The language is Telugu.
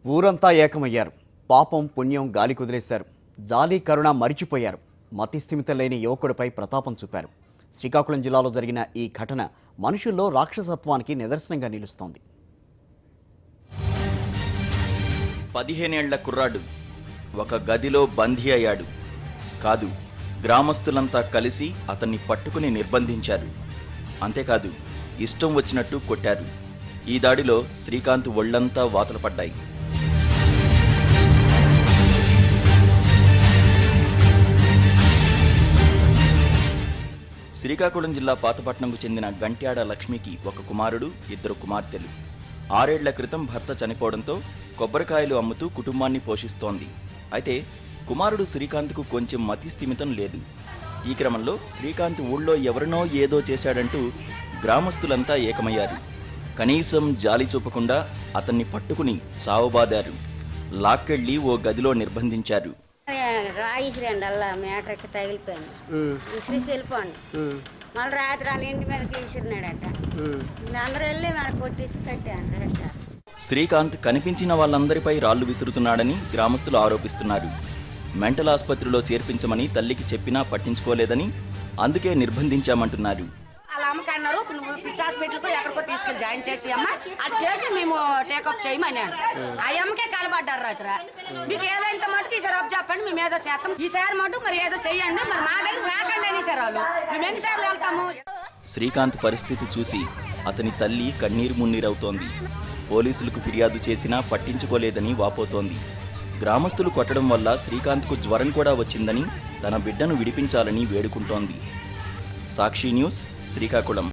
ఊరంతా ఏకమయ్యారు. పాపం పుణ్యం గాలి కుదిలేశారు. జాలి కరుణ మరిచిపోయారు. మతిస్థిమితం లేని యువకుడిపై ప్రతాపం చూపారు. శ్రీకాకుళం జిల్లాలో జరిగిన ఈ ఘటన మనుషుల్లో రాక్షసత్వానికి నిదర్శనంగా నిలుస్తోంది. 15 ఏళ్ల కుర్రాడు ఒక గదిలో బందీ అయ్యాడు. కాదు, గ్రామస్తులంతా కలిసి అతన్ని పట్టుకుని నిర్బంధించారు. అంతేకాదు, ఇష్టం వచ్చినట్టు కొట్టారు. ఈ దాడిలో శ్రీకాంత్ ఒళ్లంతా వాతలు పడ్డాయి. శ్రీకాకుళం జిల్లా పాతపట్నంకు చెందిన గంట్యాడ లక్ష్మికి ఒక కుమారుడు, 2 కుమార్తెలు. 6 ఏళ్ల క్రితం భర్త చనిపోవడంతో కొబ్బరికాయలు అమ్ముతూ కుటుంబాన్ని పోషిస్తోంది. అయితే కుమారుడు శ్రీకాంత్కు కొంచెం మతిస్థిమితం లేదు. ఈ క్రమంలో శ్రీకాంత్ ఊళ్ళో ఎవరినో ఏదో చేశాడంటూ గ్రామస్తులంతా ఏకమయ్యారు. కనీసం జాలి చూపకుండా అతన్ని పట్టుకుని సావబాదారు. లాక్కెళ్లి ఓ గదిలో నిర్బంధించారు. రాయిసిరండి అలా మేటకి తగిలిపోయింది. విసిరిసి వెళ్ళిపోండి. మళ్ళీ రాత్రి వాళ్ళ ఇంటి మీదకి విసిరినాడట. అందరూ వెళ్ళి మనకు కొట్టేసి కట్టాను. శ్రీకాంత్ కనిపించిన వాళ్ళందరిపై రాళ్లు విసురుతున్నాడని గ్రామస్తులు ఆరోపిస్తున్నారు. మెంటల్ ఆసుపత్రిలో చేర్పించమని తల్లికి చెప్పినా పట్టించుకోలేదని, అందుకే నిర్బంధించామంటున్నారు. అలా అమ్మకన్నారు, నువ్వు పిచ్చి హాస్పిటల్కు ఎక్కడికో తీసుకెళ్ళి జాయిన్ చేసి అమ్మ అది చేసి మేము టేకప్ చేయమన్నాను. ఆ అమ్మకే కలబడ్డారు రాత్ర. మీకు ఏదైనా మటుకు ఈసారి అప్ చెప్పండి, మేము ఏదో చేస్తాం, ఈసారి మటు మరి ఏదో చెయ్యండి, మరి మా దగ్గర రాకండి అనేసారు వాళ్ళు. మేము ఎన్నిసార్లు వెళ్తాము. శ్రీకాంత్ పరిస్థితి చూసి అతని తల్లి కన్నీరు మున్నీరవుతోంది. పోలీసులకు ఫిర్యాదు చేసినా పట్టించుకోలేదని వాపోతోంది. గ్రామస్తులు కొట్టడం వల్ల శ్రీకాంత్కు జ్వరం కూడా వచ్చిందని, తన బిడ్డను విడిపించాలని వేడుకుంటోంది. సాక్షి న్యూస్, శ్రీకాకుళం.